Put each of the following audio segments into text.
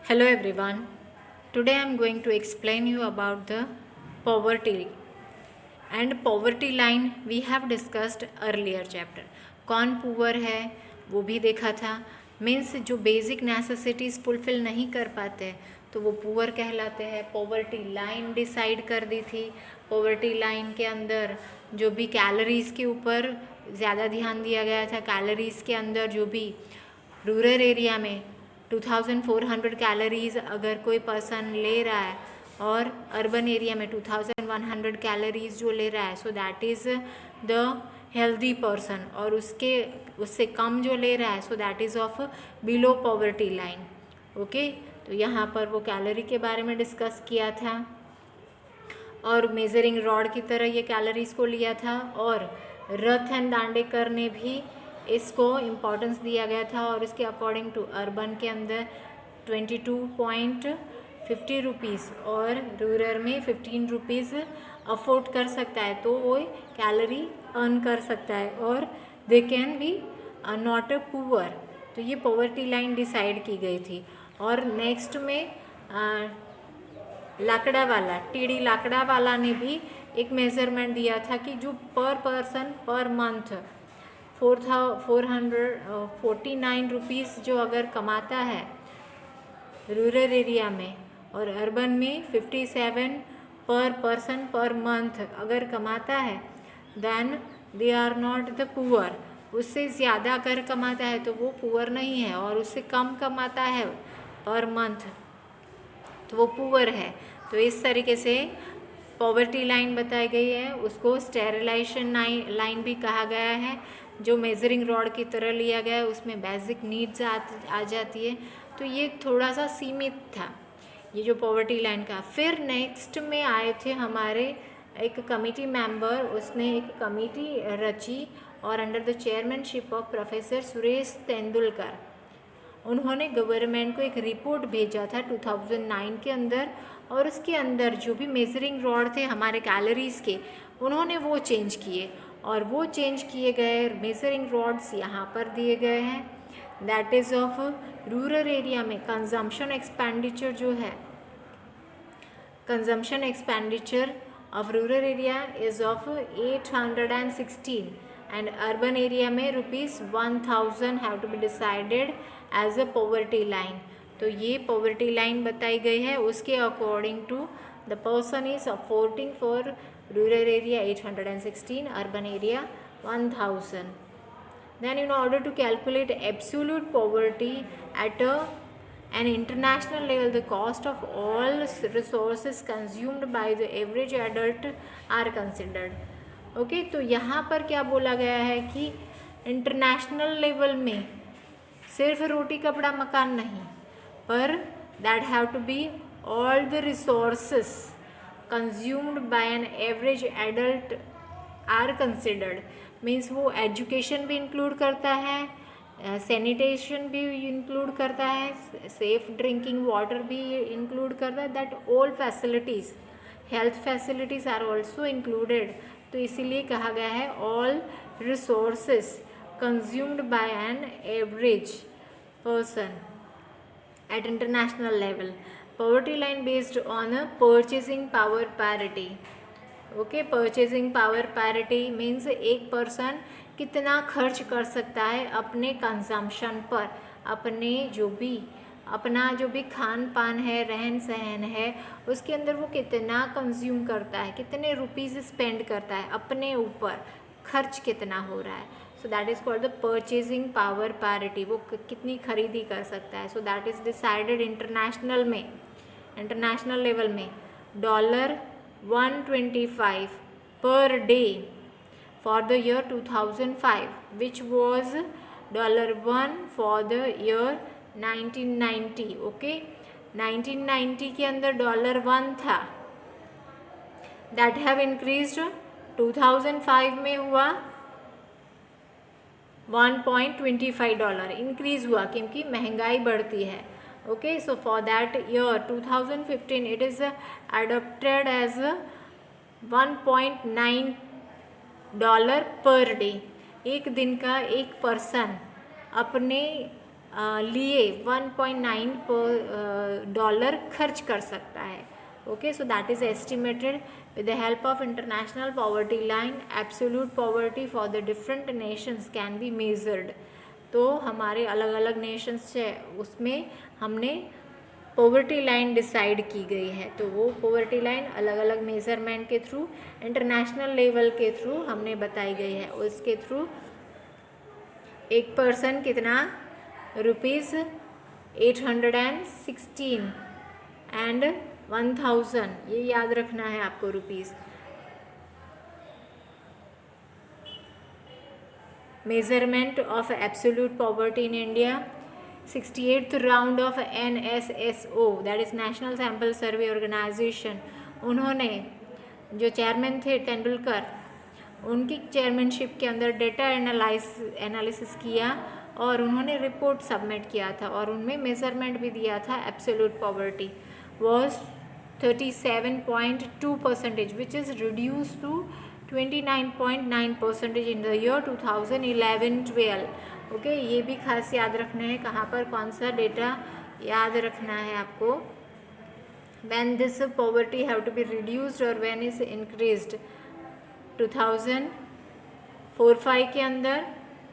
Hello everyone. Today I am going to explain you about the poverty and poverty line we have discussed earlier chapter. कौन poor है वो भी देखा था. Means जो basic necessities fulfil नहीं कर पाते तो वो पुअर कहलाते हैं. पॉवर्टी लाइन डिसाइड कर दी थी. पॉवर्टी लाइन के अंदर जो भी कैलोरीज़ के ऊपर ज़्यादा ध्यान दिया गया था. कैलोरीज़ के अंदर जो भी रूरल एरिया में 2400 कैलोरीज़ अगर कोई पर्सन ले रहा है और अर्बन एरिया में 2100 कैलोरीज़ जो ले रहा है, so that is the healthy person. और उससे कम जो ले रहा है, so that is of below poverty line. Okay, तो यहाँ पर वो कैलोरी के बारे में डिस्कस किया था और मेजरिंग रॉड की तरह ये कैलोरीज़ को लिया था. और रथ एंड दांडेकर ने भी इसको इम्पोर्टेंस दिया गया था और इसके अकॉर्डिंग टू अर्बन के अंदर 22.50 रुपीज़ और रूरल में 15 रुपीज़ अफोर्ड कर सकता है तो वो कैलोरी अर्न कर सकता है और they can be not a poor. तो ये पॉवर्टी लाइन डिसाइड की गई थी. और नेक्स्ट में लाकड़ा वाला टीडी लाकड़ा वाला ने भी एक मेजरमेंट दिया था कि जो पर पर्सन पर मंथ 449 रुपीज़ जो अगर कमाता है रूरल एरिया में और अर्बन में 57 पर पर्सन पर मंथ अगर कमाता है, then they are not the poor. उससे ज़्यादा अगर कमाता है तो वो पुअर नहीं है और उससे कम कमाता है पर मंथ तो वो पुअर है. तो इस तरीके से पॉवर्टी लाइन बताई गई है. उसको स्टेरिलाइजेशन लाइन भी कहा गया है. जो मेजरिंग रॉड की तरह लिया गया है उसमें बेसिक नीड्स आ जाती है. तो ये थोड़ा सा सीमित था ये जो पॉवर्टी लाइन का. फिर नेक्स्ट में आए थे हमारे एक कमेटी मेंबर. उसने एक कमेटी रची और under the chairmanship of professor Suresh Tendulkar उन्होंने गवर्नमेंट को एक रिपोर्ट भेजा था 2009 के अंदर. और उसके अंदर जो भी मेजरिंग रॉड थे हमारे कैलोरीज़ के उन्होंने वो चेंज किए और वो चेंज किए गए मेजरिंग रॉड्स यहाँ पर दिए गए हैं. That is of rural area में कंजम्पशन एक्सपेंडिचर जो है, consumption expenditure of rural area is of 816 and urban area में ₹1000 have to be decided as a poverty line. तो ये पॉवर्टी लाइन बताई गई है. उसके according to the person is affording for rural area 816, urban area 1000. Then in order to calculate absolute poverty at an international level, the cost of all resources consumed by the average adult are considered. Okay, तो यहाँ पर क्या बोला गया है कि international level में सिर्फ रोटी कपड़ा मकान नहीं, पर that have to be all the resources consumed by an average adult are considered. Means वो एजुकेशन भी इंक्लूड करता है, सैनिटेशन भी इंक्लूड करता है, सेफ ड्रिंकिंग वाटर भी इंक्लूड करता है. That all facilities, health facilities are also included. तो इसीलिए कहा गया है all resources consumed by an average person at international level. Poverty line based on a purchasing power parity. Okay, purchasing power parity means एक person कितना खर्च कर सकता है अपने कंजम्पशन पर, अपना जो भी खान पान है, रहन सहन है, उसके अंदर वो कितना कंज्यूम करता है, कितने रुपीज़ स्पेंड करता है, अपने ऊपर खर्च कितना हो रहा है. So that is called the purchasing power parity. वो कितनी खरीदी कर सकता है. So that is decided international international level में $125 per day for the year 2005, which was $1 for the year 1990. Okay, 1990 के अंदर $1 था. दैट हैव इंक्रीज्ड 2005 में हुआ $1.25 इंक्रीज हुआ क्योंकि महंगाई बढ़ती है. Okay, so for that year 2015 it is adopted as $1.9 per day. एक दिन का एक पर्सन अपने लिए 1.9 डॉलर खर्च कर सकता है. Okay, so that is estimated with the help of international poverty line. Absolute poverty for the different nations can be measured. तो हमारे अलग अलग नेशंस है उसमें हमने पॉवर्टी लाइन डिसाइड की गई है. तो वो पॉवर्टी लाइन अलग अलग मेजरमेंट के थ्रू, इंटरनेशनल लेवल के थ्रू हमने बताई गई है. उसके थ्रू एक पर्सन कितना ₹816 एंड 1000, ये याद रखना है आपको rupees. Measurement of absolute poverty in India. 68th round of NSSO, that is national sample survey organisation. उन्होंने जो चेयरमैन थे तेंदुलकर, उनकी चेयरमैनशिप के अंदर डेटा एनालिसिस किया और उन्होंने रिपोर्ट सबमिट किया था और उनमें मेजरमेंट भी दिया था. Absolute poverty was 37.2%, which is reduced to 29.9% in the year 2011-12. Okay, ये भी खास याद रखना है. कहाँ पर कौन सा डेटा याद रखना है आपको. when this poverty have to be reduced or when is increased. 2004-05 के अंदर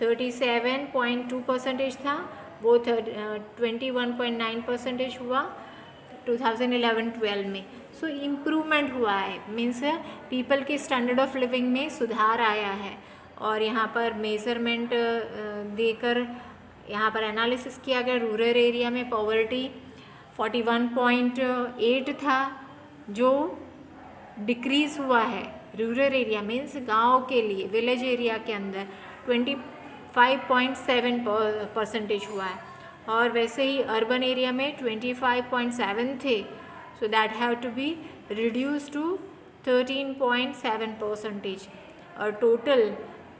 37.2% था, वो 21.9% हुआ 2011-12 में. सो इम्प्रूवमेंट हुआ है, मीन्स पीपल के स्टैंडर्ड ऑफ लिविंग में सुधार आया है. और यहाँ पर मेजरमेंट देकर यहाँ पर एनालिसिस किया गया. रूरल एरिया में पॉवर्टी 41.8 था, जो डिक्रीज़ हुआ है. रूरल एरिया मीन्स गांव के लिए, विलेज एरिया के अंदर 25.7% हुआ है. और वैसे ही अर्बन एरिया में 25.7 थे, so that have to be reduce to 13.7%. और total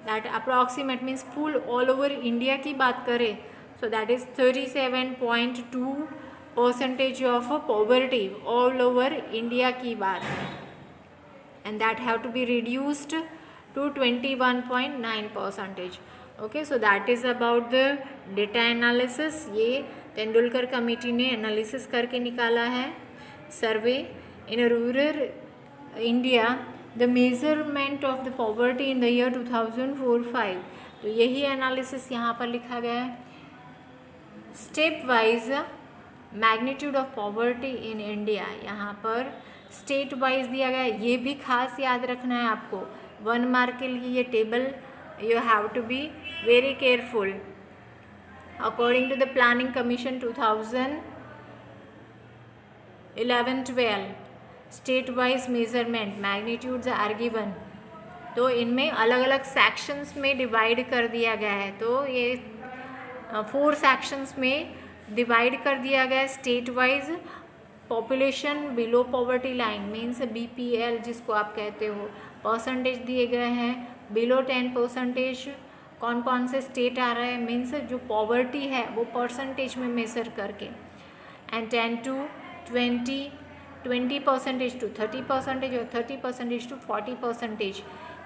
that approximate means full all over India की बात करें, so that is 37.2% of poverty all over India की बात है. And that have to be reduced to 21.9%. Okay, so that is about the data analysis. ये Tendulkar committee ने analysis करके निकाला है. Survey in rural India, the measurement of the poverty in the year 2004-05. तो यही एनालिसिस यहाँ पर लिखा गया है. Step wise magnitude of poverty in India, यहाँ पर स्टेट वाइज दिया गया है. ये भी खास याद रखना है आपको. 1 मार्क के लिए ये table you have to be very careful. According to the Planning Commission 2011-12, state wise measurement magnitudes are given. तो इनमें अलग अलग सेक्शंस में डिवाइड कर दिया गया है. तो ये 4 सेक्शंस में डिवाइड कर दिया गया है. State wise population below poverty line means BPL जिसको आप कहते हो, परसेंटेज दिए गए हैं. बिलो 10%, कौन कौन से स्टेट आ रहा है मीन्स जो पॉवर्टी है वो परसेंटेज में मेजर करके. एंड 10 to 20, 20% to 30% और 30% to 40%.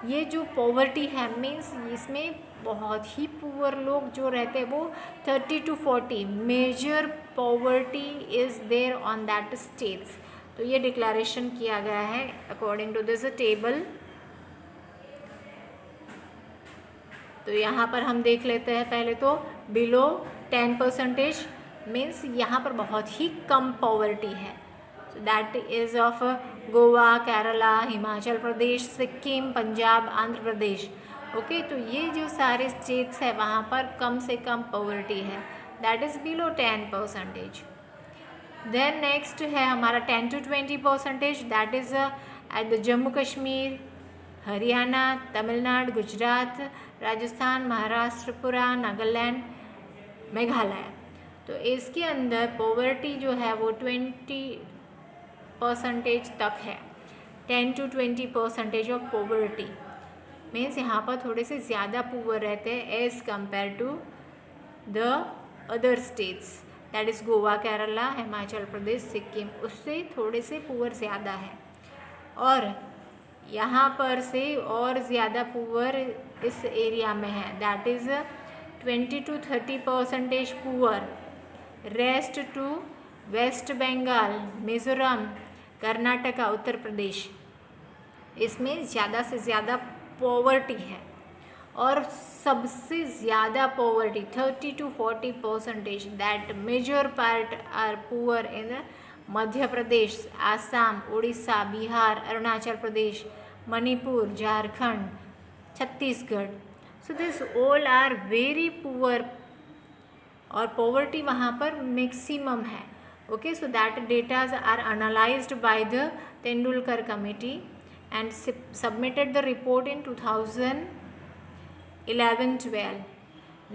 ये जो पॉवर्टी है मीन्स इसमें बहुत ही पुअर लोग जो रहते हैं वो 30 to 40 major poverty is there on that states. तो ये डिक्लेरेशन किया गया है अकॉर्डिंग टू दिस टेबल. तो यहाँ पर हम देख लेते हैं पहले तो बिलो 10% मीन्स यहाँ पर बहुत ही कम पॉवर्टी है. So that is of Goa, Kerala, Himachal Pradesh, Sikkim, Punjab, Andhra Pradesh. Okay, तो ये जो सारे स्टेट्स हैं वहाँ पर कम से कम पॉवर्टी है, that is below 10%. Then next है हमारा 10 to 20%, that is at the Jammu Kashmir, Haryana, Tamil Nadu, Gujarat, Rajasthan, Maharashtra, Tripura, Nagaland, Meghalaya. तो इसके अंदर पॉवर्टी जो है वो 20% तक है. 10 to 20% ऑफ पॉवर्टी मीन्स यहाँ पर थोड़े से ज़्यादा पुअर रहते हैं as compare to the other states, that is Goa, Kerala, Himachal Pradesh, Sikkim, उससे थोड़े से पुअर ज़्यादा है. और यहाँ पर से और ज़्यादा पुअर इस एरिया में है, that is 20 to 30% poor, rest to West Bengal, Mizoram, Karnataka, Uttar Pradesh, इसमें ज़्यादा से ज़्यादा पॉवर्टी है। और सबसे ज़्यादा poverty 30 to 40%, that major part are poor in Madhya Pradesh, Assam, Orissa, Bihar, Arunachal Pradesh, Manipur, Jharkhand, Chhattisgarh. So this all are very poor, और पॉवर्टी वहाँ पर मैक्सिमम है। Okay, so that datas are analysed by the Tendulkar committee and submitted the report in 2011-12।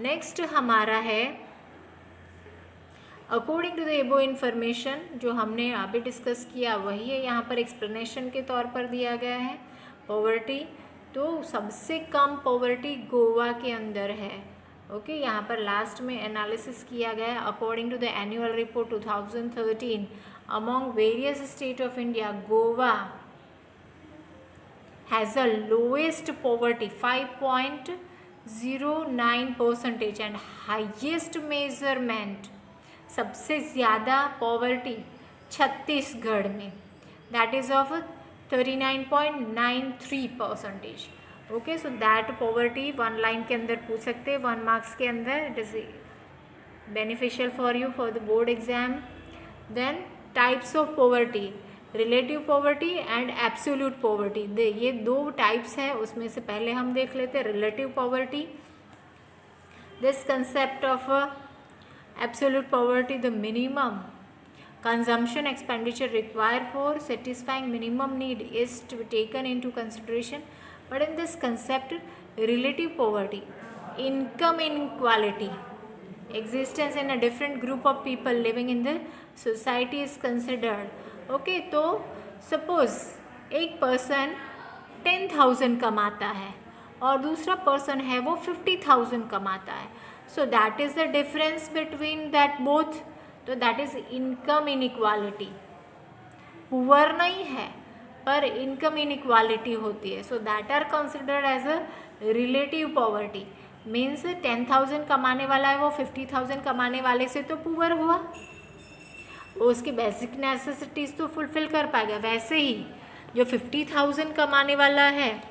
Next हमारा है according to the above information, जो हमने अभी discuss किया वही है यहाँ पर एक्सप्लेनेशन के तौर पर दिया गया है। पॉवर्टी, तो सबसे कम पॉवर्टी गोवा के अंदर है। ओके, यहाँ पर लास्ट में एनालिसिस किया गया है। According to the annual report 2013 among various state of India, Goa has a lowest poverty 5.09% and highest measurement, सबसे ज़्यादा पॉवर्टी छत्तीसगढ़ में, that is of 39.93%। Okay, so that poverty 1 line के अंदर पूछ सकते हैं, 1 मार्क्स के अंदर। It is beneficial for you for the board exam. Then types of poverty, relative poverty and absolute poverty, ये 2 टाइप्स है। उसमें से पहले हम देख लेते हैं relative poverty. This concept of absolute poverty, the minimum consumption expenditure required for satisfying minimum need is to be taken into consideration. But in this concept, relative poverty, income inequality, existence in a different group of people living in the society is considered. Okay, तो suppose एक person 10,000 कमाता है और दूसरा person है वो 50,000 कमाता है। So that is the difference between that both, तो that is income inequality। Poor नहीं है पर इनकम इनइक्वालिटी होती है। So that are considered as a relative poverty. Means 10,000 कमाने वाला है वो 50,000 कमाने वाले से तो पुअर हुआ, वो उसकी बेसिक नेसेसिटीज़ तो फुलफिल कर पाएगा। वैसे ही जो 50,000 कमाने वाला है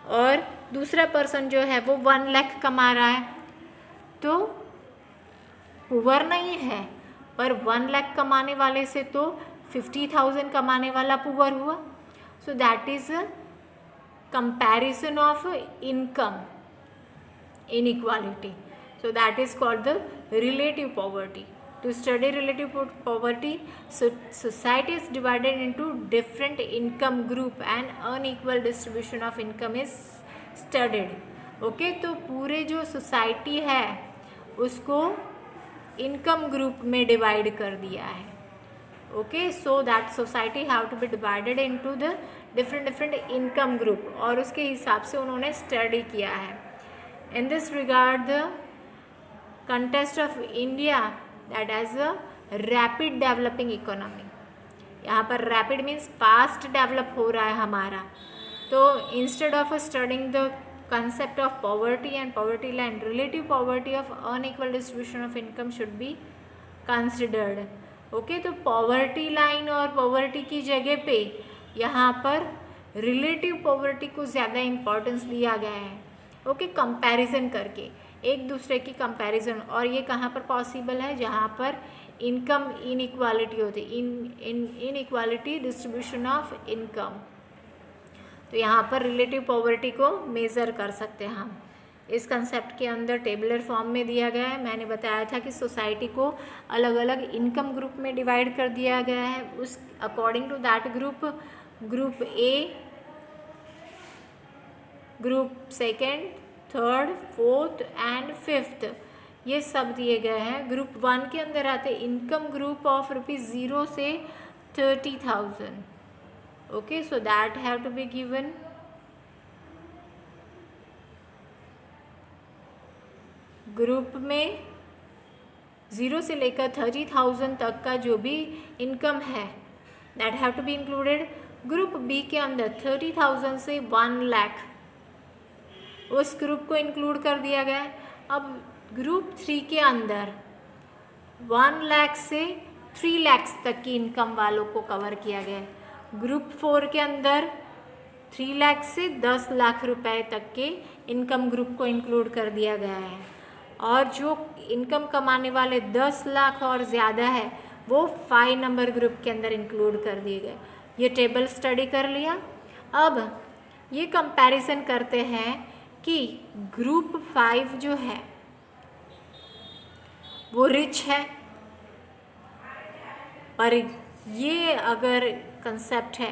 और दूसरा पर्सन जो है वो 1 लाख कमा रहा है तो पुअर नहीं है, पर 1 लाख कमाने वाले से तो 50,000 कमाने वाला पुअर हुआ। So that is a comparison of income inequality. So that is called the relative poverty. To study relative poverty, so society is divided into different income group and unequal distribution of income is studied. Okay, तो पूरे जो society है उसको income group में divide कर दिया है। Okay, so that society have to be divided into the different income group, और उसके हिसाब से उन्होंने स्टडी किया है। In this regard, the context of India that has a rapid developing economy, यहाँ पर rapid means fast develop हो रहा है हमारा, तो instead of studying the concept of poverty and poverty line, relative poverty of unequal distribution of income should be considered. Okay, तो poverty line और poverty की जगह पे यहाँ पर relative poverty को ज़्यादा importance दिया गया है। ओके, कंपैरिजन करके एक दूसरे की कंपैरिजन, और ये कहाँ पर पॉसिबल है, जहाँ पर इनकम इनइक्वालिटी होती है, इनइक्वालिटी डिस्ट्रीब्यूशन ऑफ इनकम, तो यहाँ पर रिलेटिव पॉवर्टी को मेज़र कर सकते हैं हम। इस कंसेप्ट के अंदर टेबुलर फॉर्म में दिया गया है। मैंने बताया था कि सोसाइटी को अलग अलग इनकम ग्रुप में डिवाइड कर दिया गया है। उस according to that group A, group second, third, fourth and fifth, ये सब दिए गए हैं। ग्रुप 1 के अंदर आते इनकम ग्रुप ऑफ ₹0 से 30,000। Okay, so that have to be given. Group में 0 से लेकर 30,000 तक का जो भी इनकम है that have to be included. Group B के अंदर 30,000 से 1 लाख, उस ग्रुप को इंक्लूड कर दिया गया है। अब ग्रुप 3 के अंदर 1 लाख से 3 लाख तक की इनकम वालों को कवर किया गया है। ग्रुप 4 के अंदर 3 लाख से 10 लाख रुपए तक के इनकम ग्रुप को इंक्लूड कर दिया गया है, और जो इनकम कमाने वाले 10 लाख और ज़्यादा है वो 5 नंबर ग्रुप के अंदर इंक्लूड कर दिए गए। ये टेबल स्टडी कर लिया। अब ये कंपैरिजन करते हैं कि ग्रुप 5 जो है वो रिच है, पर ये अगर कंसेप्ट है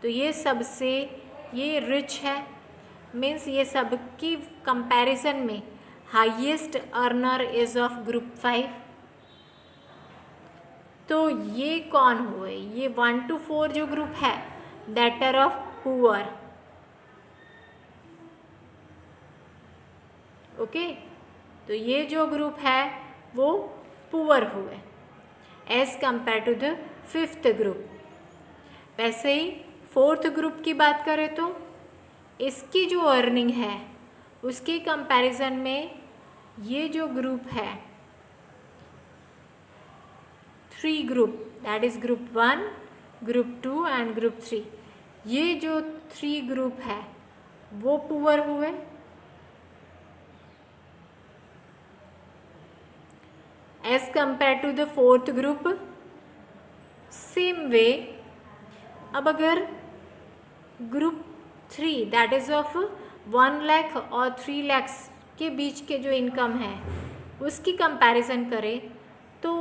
तो ये सबसे ये रिच है, मीन्स ये सबकी कंपैरिजन में highest earner is of group 5। तो ये कौन हुए? ये 1 to 4 जो ग्रुप है that are of poor. Okay, तो ये जो ग्रुप है वो पुअर हुए as compare to the 5th group. वैसे ही 4th ग्रुप की बात करें तो इसकी जो अर्निंग है उसके कंपैरिजन में ये जो ग्रुप है 3 group, that is group 1, group 2 and group 3, ये जो 3 ग्रुप है वो पुअर हुए as compare to the 4th group. Same way, अब अगर group 3 that is of 1 lakh और 3 लाख के बीच के जो इनकम है उसकी कंपैरिजन करें तो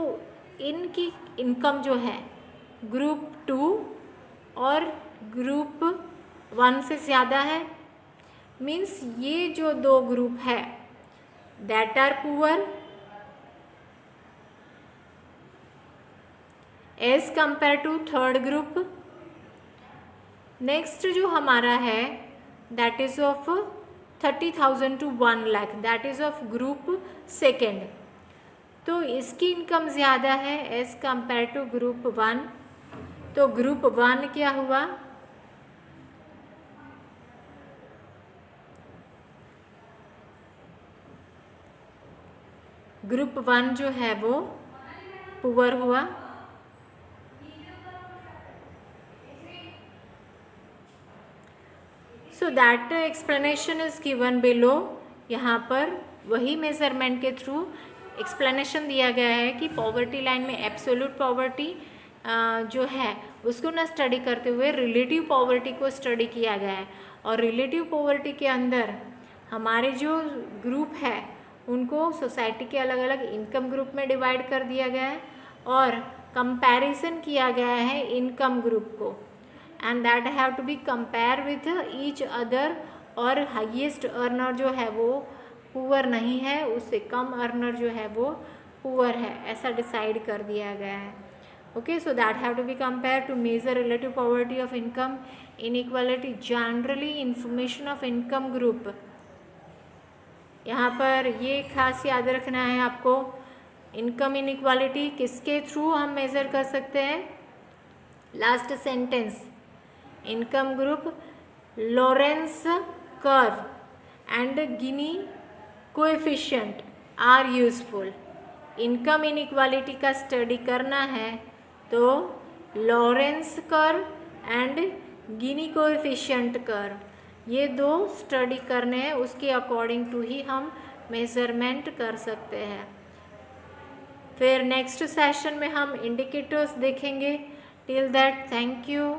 इनकी इनकम जो है ग्रुप 2 और ग्रुप 1 से ज़्यादा है। मीन्स ये जो 2 ग्रुप है that are poor as compare to 3rd group. Next जो हमारा है that is of 30,000 to 1 lakh, that is of group 2nd। तो इसकी इनकम ज़्यादा है एज कंपेयर टू ग्रुप 1। तो ग्रुप 1 क्या हुआ? ग्रुप 1 जो है वो पुअर हुआ। So that explanation is given below. यहाँ पर वही मेजरमेंट के थ्रू एक्सप्लेनेशन दिया गया है कि पॉवर्टी लाइन में एब्सोल्यूट पॉवर्टी जो है उसको ना स्टडी करते हुए रिलेटिव पॉवर्टी को स्टडी किया गया है, और रिलेटिव पॉवर्टी के अंदर हमारे जो ग्रुप है उनको सोसाइटी के अलग अलग इनकम ग्रुप में डिवाइड कर दिया गया है और कंपैरिजन किया गया है इनकम ग्रुप को, and that have to be compare with each other, और हाईएस्ट अर्नर जो है वो पुअर नहीं है, उससे कम अर्नर जो है वो पुअर है, ऐसा डिसाइड कर दिया गया है। Okay, so that have to be compare to measure relative poverty of income inequality, generally information of income group. यहाँ पर ये खास याद रखना है आपको, इनकम इनइक्वालिटी किसके थ्रू हम मेज़र कर सकते हैं? Last sentence, income group Lorenz curve and Gini coefficient are useful. Income inequality का स्टडी करना है तो Lorenz curve and Gini coefficient curve ये 2 स्टडी करने हैं, उसके अकॉर्डिंग टू ही हम मेजरमेंट कर सकते हैं। फिर नेक्स्ट सेशन में हम इंडिकेटर्स देखेंगे। Till that, thank you.